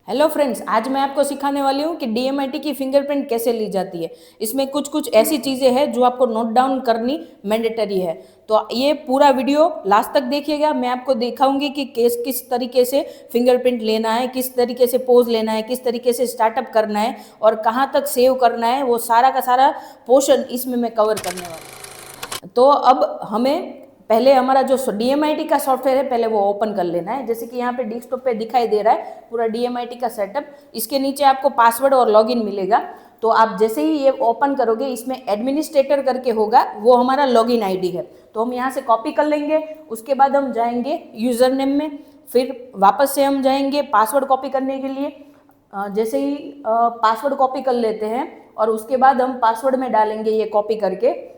Hello friends, आज मैं आपको सिखाने वाली हूँ कि डीएमआईटी की फिंगरप्रिंट कैसे ली जाती है। इसमें कुछ कुछ ऐसी चीज़ें हैं जो आपको नोट डाउन करनी मैंडेटरी है। तो ये पूरा वीडियो लास्ट तक देखिएगा। मैं आपको दिखाऊंगी कि किस तरीके से फिंगरप्रिंट लेना है, किस तरीके से पोज लेना है, किस तरीके से स्टार्टअप करना है और कहाँ तक सेव करना है। वो सारा का सारा पोर्शन इसमें मैं कवर करने वाली हूँ। तो अब हमें पहले हमारा जो डीएमआईटी का सॉफ्टवेयर है पहले वो ओपन कर लेना है। जैसे कि यहाँ पे डेस्कटॉप पे दिखाई दे रहा है पूरा डीएमआईटी का सेटअप। इसके नीचे आपको पासवर्ड और लॉगिन मिलेगा। तो आप जैसे ही ये ओपन करोगे इसमें एडमिनिस्ट्रेटर करके होगा, वो हमारा लॉगिन आईडी है। तो हम यहाँ से कॉपी कर लेंगे। उसके बाद हम जाएंगे यूज़र नेम में, फिर वापस से हम जाएंगे पासवर्ड कॉपी करने के लिए। जैसे ही पासवर्ड कॉपी कर लेते हैं और उसके बाद हम पासवर्ड में डालेंगे ये कॉपी करके।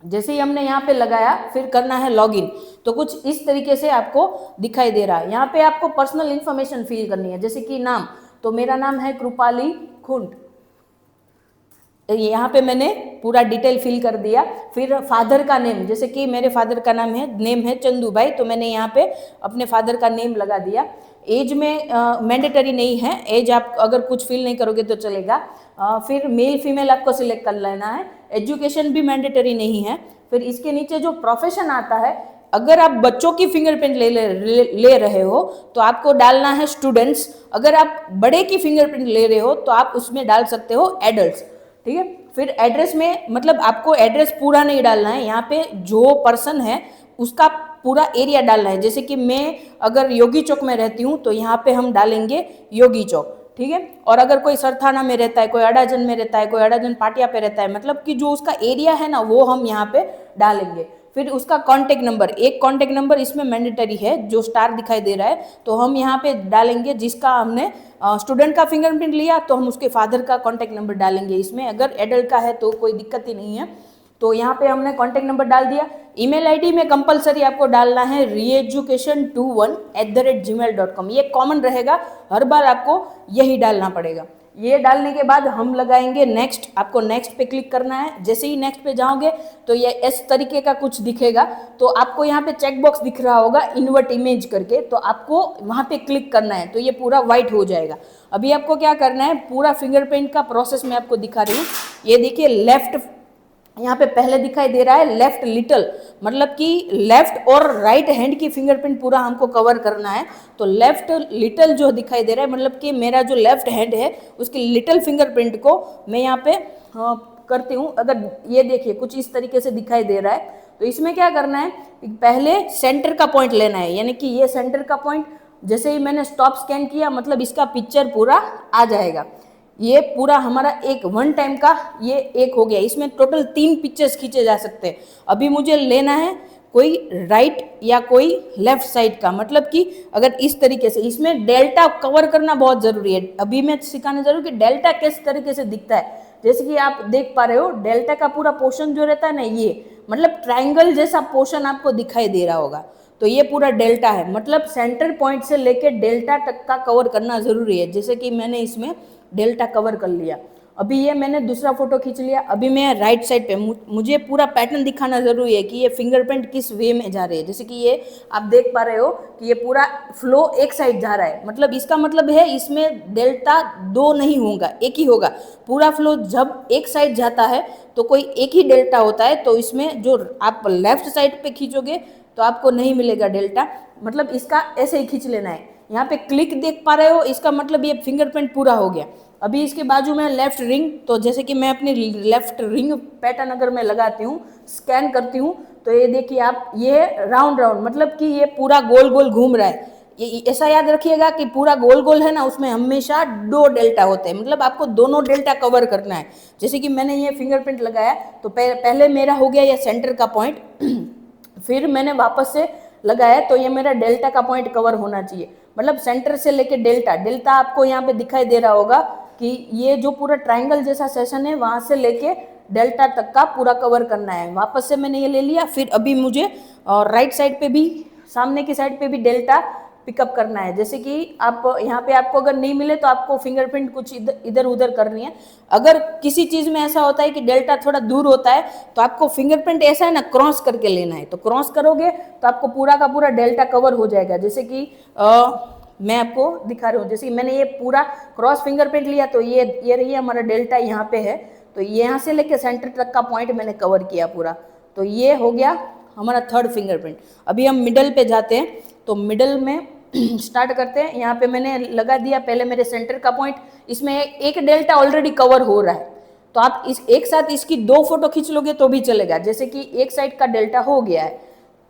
जैसे ही हमने यहाँ पे लगाया फिर करना है लॉगिन। तो कुछ इस तरीके से आपको दिखाई दे रहा है। यहाँ पे आपको पर्सनल इन्फॉर्मेशन फिल करनी है, जैसे कि नाम। तो मेरा नाम है कृपाली खुंट। यहाँ पे मैंने पूरा डिटेल फिल कर दिया। फिर फादर का नेम, जैसे कि मेरे फादर का नेम है चंदू भाई, तो मैंने यहाँ पे अपने फादर का नेम लगा दिया। एज में मैंडेटरी नहीं है, एज आप अगर कुछ फिल नहीं करोगे तो चलेगा। फिर मेल फीमेल आपको सिलेक्ट कर लेना है। एजुकेशन भी मैंडेटरी नहीं है। फिर इसके नीचे जो प्रोफेशन आता है, अगर आप बच्चों की फिंगरप्रिंट ले रहे हो तो आपको डालना है स्टूडेंट्स। अगर आप बड़े की फिंगरप्रिंट ले रहे हो तो आप उसमें डाल सकते हो एडल्ट्स। ठीक है। फिर एड्रेस में मतलब आपको एड्रेस पूरा नहीं डालना है, यहाँ पे जो पर्सन है उसका पूरा एरिया डालना है। जैसे कि मैं अगर योगी चौक में रहती हूँ तो यहाँ पे हम डालेंगे योगी चौक। ठीक है। और अगर कोई सरथाना में रहता है, कोई अडाजन में रहता है, कोई अडाजन पाटिया पे रहता है, मतलब कि जो उसका एरिया है ना वो हम यहाँ पे डालेंगे। फिर उसका कॉन्टेक्ट नंबर, एक कॉन्टेक्ट नंबर इसमें मैंडेटरी है जो स्टार दिखाई दे रहा है, तो हम यहाँ पे डालेंगे जिसका हमने स्टूडेंट का फिंगरप्रिंट लिया तो हम उसके फादर का कॉन्टेक्ट नंबर डालेंगे इसमें। अगर एडल्ट का है तो कोई दिक्कत ही नहीं है। तो यहाँ पे हमने कॉन्टेक्ट नंबर डाल दिया। ईमेल आईडी में कंपलसरी आपको डालना है reeducation21@gmail.com। ये कॉमन रहेगा, हर बार आपको यही डालना पड़ेगा। ये डालने के बाद हम लगाएंगे नेक्स्ट। आपको नेक्स्ट पे क्लिक करना है। जैसे ही नेक्स्ट पे जाओगे तो ये इस तरीके का कुछ दिखेगा। तो आपको यहाँ पे चेक बॉक्स दिख रहा होगा इन्वर्ट इमेज करके, तो आपको वहाँ पे क्लिक करना है तो ये पूरा वाइट हो जाएगा। अभी आपको क्या करना है, पूरा फिंगरप्रिंट का प्रोसेस मैं आपको दिखा रही हूँ। ये देखिए लेफ्ट यहाँ पे पहले दिखाई दे रहा है लेफ्ट लिटल, मतलब कि लेफ्ट और राइट हैंड की फिंगरप्रिंट पूरा हमको कवर करना है। तो लेफ्ट लिटल जो दिखाई दे रहा है, मतलब कि मेरा जो लेफ्ट हैंड है उसकी लिटल फिंगरप्रिंट को मैं यहाँ पे करती हूँ। अगर ये देखिए कुछ इस तरीके से दिखाई दे रहा है, तो इसमें क्या करना है, पहले सेंटर का पॉइंट लेना है, यानी कि ये सेंटर का पॉइंट। जैसे ही मैंने स्टॉप स्कैन किया मतलब इसका पिक्चर पूरा आ जाएगा। ये पूरा हमारा एक वन टाइम का ये एक हो गया। इसमें टोटल 3 पिक्चर्स खींचे जा सकते हैं। अभी मुझे लेना है कोई राइट या कोई लेफ्ट साइड का, मतलब कि अगर इस तरीके से इसमें डेल्टा कवर करना बहुत ज़रूरी है। अभी मैं सिखाने जा रही हूँ कि डेल्टा किस तरीके से दिखता है। जैसे कि आप देख पा रहे हो डेल्टा का पूरा पोर्शन जो रहता है ना, ये मतलब ट्राइंगल जैसा पोर्शन आपको दिखाई दे रहा होगा, तो ये पूरा डेल्टा है। मतलब सेंटर पॉइंट से लेके डेल्टा तक का कवर करना ज़रूरी है। जैसे कि मैंने इसमें डेल्टा कवर कर लिया। अभी ये मैंने दूसरा फोटो खींच लिया। अभी मैं राइट साइड पे, मुझे पूरा पैटर्न दिखाना जरूरी है कि ये फिंगरप्रिंट किस वे में जा रहे हैं। जैसे कि ये आप देख पा रहे हो कि ये पूरा फ्लो एक साइड जा रहा है, मतलब इसका मतलब है इसमें डेल्टा 2 नहीं होगा, एक ही होगा। पूरा फ्लो जब एक साइड जाता है तो कोई एक ही डेल्टा होता है। तो इसमें जो आप लेफ्ट साइड पे खींचोगे तो आपको नहीं मिलेगा डेल्टा, मतलब इसका ऐसे ही खींच लेना है। यहाँ पे क्लिक देख पा रहे हो, इसका मतलब ये फिंगरप्रिंट पूरा हो गया। अभी इसके बाजू में लेफ्ट रिंग, तो जैसे कि मैं अपनी लेफ्ट रिंग पैटर्न अगर मैं लगाती हूँ, स्कैन करती हूँ, तो ये देखिए आप, ये राउंड राउंड मतलब कि ये पूरा गोल गोल घूम रहा है। ये ऐसा याद रखिएगा कि पूरा गोल गोल है ना, उसमें हमेशा 2 डेल्टा होते हैं, मतलब आपको दोनों डेल्टा कवर करना है। जैसे कि मैंने ये फिंगरप्रिंट लगाया तो पहले मेरा हो गया ये सेंटर का पॉइंट, फिर मैंने वापस से लगाया तो ये मेरा डेल्टा का पॉइंट कवर होना चाहिए। मतलब सेंटर से लेके डेल्टा आपको यहाँ पे दिखाई दे रहा होगा कि ये जो पूरा ट्राइंगल जैसा सेशन है वहां से लेके डेल्टा तक का पूरा कवर करना है। वापस से मैंने ये ले लिया। फिर अभी मुझे राइट साइड पे भी, सामने की साइड पे भी डेल्टा पिकअप करना है। जैसे कि आप यहाँ पे आपको अगर नहीं मिले तो आपको फिंगरप्रिंट कुछ इधर उधर करनी है। अगर किसी चीज़ में ऐसा होता है कि डेल्टा थोड़ा दूर होता है तो आपको फिंगरप्रिंट ऐसा है ना क्रॉस करके लेना है। तो क्रॉस करोगे तो आपको पूरा का पूरा डेल्टा कवर हो जाएगा। जैसे कि मैं आपको दिखा रही हूँ। जैसे मैंने ये पूरा क्रॉस फिंगरप्रिंट लिया तो ये रही हमारा डेल्टा यहाँ पे है, तो यहाँ से लेके सेंटर तक का पॉइंट मैंने कवर किया पूरा। तो ये हो गया हमारा थर्ड फिंगरप्रिंट। अभी हम मिडल पे जाते हैं, तो मिडल में स्टार्ट करते हैं। यहाँ पे मैंने लगा दिया पहले मेरे सेंटर का पॉइंट, इसमें एक डेल्टा ऑलरेडी कवर हो रहा है, तो आप इस एक साथ इसकी 2 फोटो खींच लोगे तो भी चलेगा। जैसे कि एक साइड का डेल्टा हो गया है,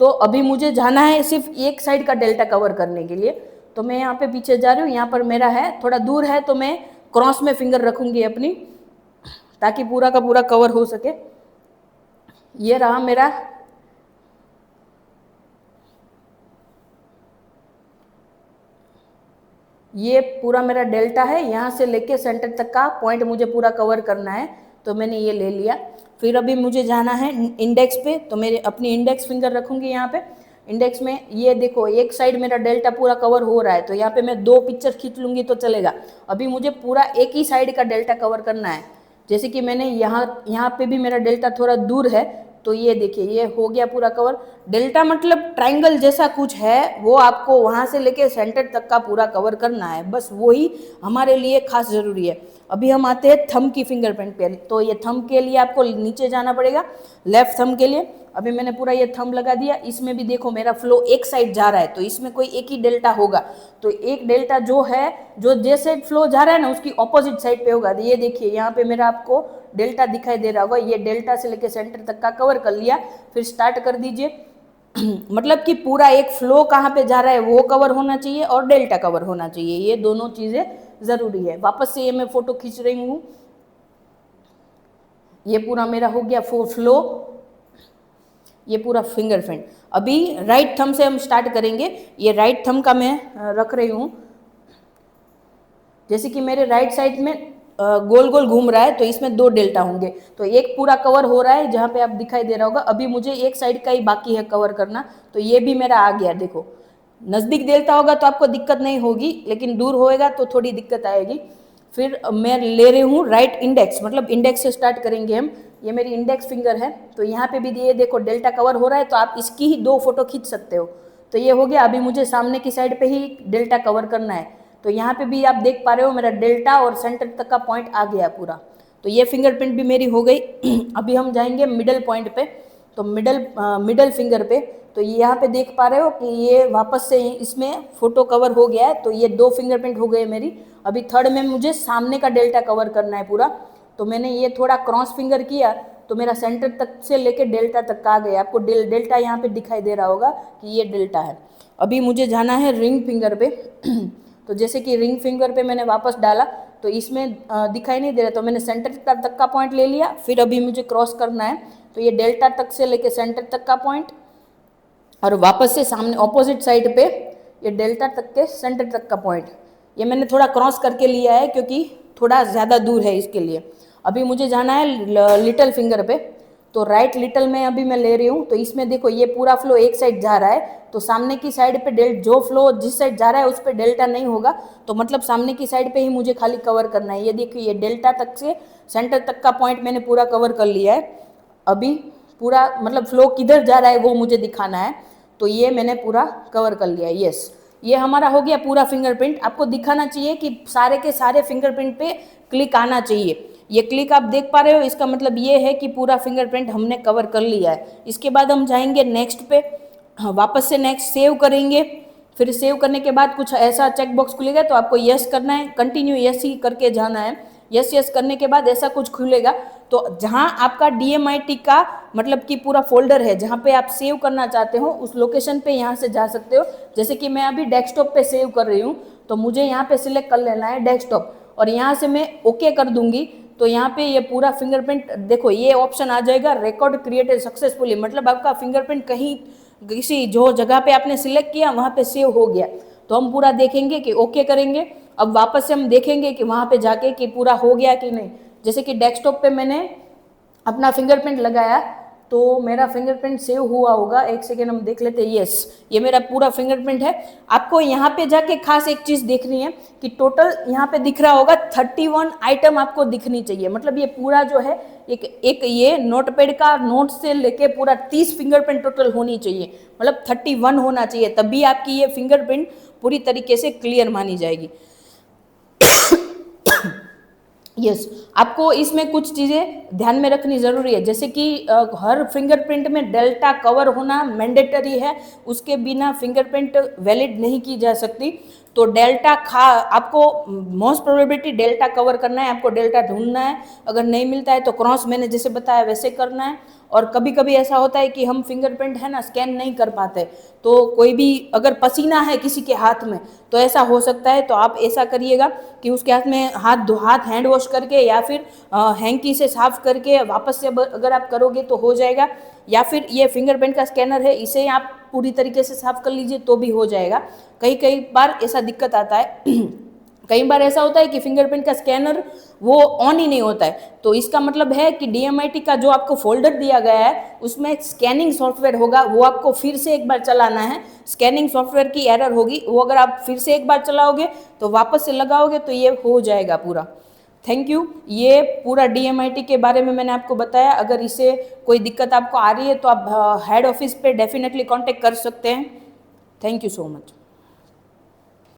तो अभी मुझे जाना है सिर्फ एक साइड का डेल्टा कवर करने के लिए, तो मैं यहाँ पे पीछे जा रही हूँ। यहाँ पर मेरा है थोड़ा दूर है, तो मैं क्रॉस में फिंगर रखूंगी अपनी, ताकि पूरा का पूरा कवर हो सके। ये रहा मेरा ये पूरा मेरा डेल्टा है, यहाँ से लेके सेंटर तक का पॉइंट मुझे पूरा कवर करना है, तो मैंने ये ले लिया। फिर अभी मुझे जाना है इंडेक्स पे, तो मेरे अपनी इंडेक्स फिंगर रखूंगी यहाँ पे। इंडेक्स में ये देखो एक साइड मेरा डेल्टा पूरा कवर हो रहा है, तो यहाँ पे मैं 2 पिक्चर खींच लूंगी तो चलेगा। अभी मुझे पूरा एक ही साइड का डेल्टा कवर करना है। जैसे कि मैंने यहाँ पे भी मेरा डेल्टा थोड़ा दूर है, तो ये देखिए ये हो गया पूरा कवर। डेल्टा मतलब ट्रायंगल जैसा कुछ है, वो आपको वहाँ से लेके सेंटर तक का पूरा कवर करना है, बस वही हमारे लिए खास ज़रूरी है। अभी हम आते हैं थंब की फिंगरप्रिंट पे, तो ये थंब के लिए आपको नीचे जाना पड़ेगा, लेफ्ट थंब के लिए। अभी मैंने पूरा ये थंब लगा दिया। इसमें भी देखो मेरा फ्लो एक साइड जा रहा है, तो इसमें कोई एक ही डेल्टा होगा, तो एक डेल्टा जो है जो जिस साइड फ्लो जा रहा है ना उसकी ऑपोजिट साइड पे होगा। ये देखिए यहाँ पे मेरा आपको डेल्टा दिखाई दे रहा होगा, ये डेल्टा से लेके सेंटर तक का कवर कर लिया। फिर स्टार्ट कर दीजिए। मतलब कि पूरा एक फ्लो कहाँ पे जा रहा है वो कवर होना चाहिए और डेल्टा कवर होना चाहिए, ये दोनों चीज़ें ज़रूरी है। वापस से ये मैं फोटो खींच रही हूँ। ये पूरा मेरा हो गया फ्लो, ये पूरा फिंगरप्रिंट। अभी राइट थंब से हम स्टार्ट करेंगे। ये राइट थंब का मैं रख रही हूँ। जैसे कि मेरे राइट साइड में गोल गोल घूम रहा है, तो इसमें 2 डेल्टा होंगे, तो एक पूरा कवर हो रहा है जहाँ पे आप दिखाई दे रहा होगा। अभी मुझे एक साइड का ही बाकी है कवर करना, तो ये भी मेरा आ गया। देखो नज़दीक डेल्टा होगा तो आपको दिक्कत नहीं होगी, लेकिन दूर होएगा तो थोड़ी दिक्कत आएगी। फिर मैं ले रही हूँ राइट इंडेक्स, मतलब इंडेक्स से स्टार्ट करेंगे हम। ये मेरी इंडेक्स फिंगर है, तो यहाँ पे भी ये देखो डेल्टा कवर हो रहा है, तो आप इसकी ही 2 फोटो खींच सकते हो। तो ये हो गया। अभी मुझे सामने की साइड पे ही डेल्टा कवर करना है, तो यहाँ पे भी आप देख पा रहे हो मेरा डेल्टा और सेंटर तक का पॉइंट आ गया पूरा। तो ये फिंगरप्रिंट भी मेरी हो गई। अभी हम जाएंगे मिडल पॉइंट पे, तो मिडल फिंगर पे, तो यहाँ पे देख पा रहे हो कि ये वापस से इसमें फोटो कवर हो गया है, तो ये 2 फिंगरप्रिंट हो गए मेरी। अभी थर्ड में मुझे सामने का डेल्टा कवर करना है पूरा, तो मैंने ये थोड़ा क्रॉस फिंगर किया, तो मेरा सेंटर तक से लेके डेल्टा तक आ गया। आपको डेल्टा यहाँ पे दिखाई दे रहा होगा कि ये डेल्टा है। अभी मुझे जाना है रिंग फिंगर पे। तो जैसे कि रिंग फिंगर पे मैंने वापस डाला, तो इसमें दिखाई नहीं दे रहा, तो मैंने सेंटर तक का पॉइंट ले लिया। फिर अभी मुझे क्रॉस करना है, तो ये डेल्टा तक से लेके सेंटर तक का पॉइंट, और वापस से सामने ऑपोजिट साइड पे ये डेल्टा तक के सेंटर तक का पॉइंट। ये मैंने थोड़ा क्रॉस करके लिया है क्योंकि थोड़ा ज़्यादा दूर है इसके लिए। अभी मुझे जाना है लिटल फिंगर पे, तो राइट लिटल में अभी मैं ले रही हूँ। तो इसमें देखो ये पूरा फ्लो एक साइड जा रहा है, तो सामने की साइड पे जो फ्लो जिस साइड जा रहा है उस पर डेल्टा नहीं होगा, तो मतलब सामने की साइड पे ही मुझे खाली कवर करना है। ये देखिए ये डेल्टा तक से सेंटर तक का पॉइंट मैंने पूरा कवर कर लिया है। अभी पूरा मतलब फ्लो किधर जा रहा है वो मुझे दिखाना है, तो ये मैंने पूरा कवर कर लिया। यस, ये हमारा हो गया पूरा फिंगरप्रिंट। आपको दिखाना चाहिए कि सारे के सारे फिंगरप्रिंट पे क्लिक आना चाहिए। ये क्लिक आप देख पा रहे हो, इसका मतलब ये है कि पूरा फिंगरप्रिंट हमने कवर कर लिया है। इसके बाद हम जाएंगे नेक्स्ट पे, वापस से नेक्स्ट सेव करेंगे। फिर सेव करने के बाद कुछ ऐसा चेक बॉक्स खुलेगा, तो आपको यस करना है, कंटिन्यू यस ही करके जाना है। यस यस करने के बाद ऐसा कुछ खुलेगा, तो जहाँ आपका DMIT का मतलब कि पूरा फोल्डर है जहाँ पे आप सेव करना चाहते हो उस लोकेशन पे यहाँ से जा सकते हो। जैसे कि मैं अभी डेस्कटॉप पे सेव कर रही हूँ, तो मुझे यहाँ पे सिलेक्ट कर लेना है डेस्कटॉप, और यहाँ से मैं ओके कर दूंगी। तो यहाँ पे ये पूरा फिंगरप्रिंट देखो ये ऑप्शन आ जाएगा, रिकॉर्ड क्रिएटेड सक्सेसफुली, मतलब आपका फिंगरप्रिंट कहीं किसी जो जगह पे आपने सिलेक्ट किया वहाँ पे सेव हो गया। तो हम पूरा देखेंगे कि ओके करेंगे। अब वापस से हम देखेंगे कि वहाँ पे जाके कि पूरा हो गया कि नहीं। जैसे कि डेस्कटॉप पे मैंने अपना फिंगरप्रिंट लगाया, तो मेरा फिंगरप्रिंट सेव हुआ होगा। एक सेकेंड हम देख लेते हैं। यस, ये मेरा पूरा फिंगरप्रिंट है। आपको यहाँ पे जाके खास एक चीज़ देखनी है कि टोटल यहाँ पे दिख रहा होगा 31 आइटम आपको दिखनी चाहिए। मतलब ये पूरा जो है एक ये नोटपैड का नोट से लेके पूरा 30 फिंगरप्रिंट टोटल होनी चाहिए, मतलब 31 होना चाहिए, तभी आपकी ये फिंगरप्रिंट पूरी तरीके से क्लियर मानी जाएगी। यस आपको इसमें कुछ चीज़ें ध्यान में रखनी ज़रूरी है, जैसे कि हर फिंगरप्रिंट में डेल्टा कवर होना मैंडेटरी है, उसके बिना फिंगरप्रिंट वैलिड नहीं की जा सकती। तो डेल्टा आपको मोस्ट प्रोबेबिलिटी डेल्टा कवर करना है, आपको डेल्टा ढूंढना है, अगर नहीं मिलता है तो क्रॉस मैंने जैसे बताया वैसे करना है। और कभी कभी ऐसा होता है कि हम फिंगरप्रिंट है ना स्कैन नहीं कर पाते, तो कोई भी अगर पसीना है किसी के हाथ में तो ऐसा हो सकता है, तो आप ऐसा करिएगा कि उसके हाथ में हाथ हैंड वॉश करके या फिर हैंकी से साफ करके वापस से अगर आप करोगे तो हो जाएगा, या फिर ये फिंगरप्रिंट का स्कैनर है इसे आप पूरी तरीके से साफ कर लीजिए तो भी हो जाएगा। कई बार ऐसा दिक्कत आता है कई बार ऐसा होता है कि फिंगरप्रिंट का स्कैनर वो ऑन ही नहीं होता है, तो इसका मतलब है कि DMIT का जो आपको फोल्डर दिया गया है उसमें स्कैनिंग सॉफ्टवेयर होगा, वो आपको फिर से एक बार चलाना है। स्कैनिंग सॉफ्टवेयर की एरर होगी, वो अगर आप फिर से एक बार चलाओगे तो वापस से लगाओगे तो ये हो जाएगा पूरा। Thank you. ये पूरा DMIT के बारे में मैंने आपको बताया। अगर इसे कोई दिक्कत आपको आ रही है तो आप हेड ऑफिस पे डेफिनेटली कांटेक्ट कर सकते हैं। Thank you so much.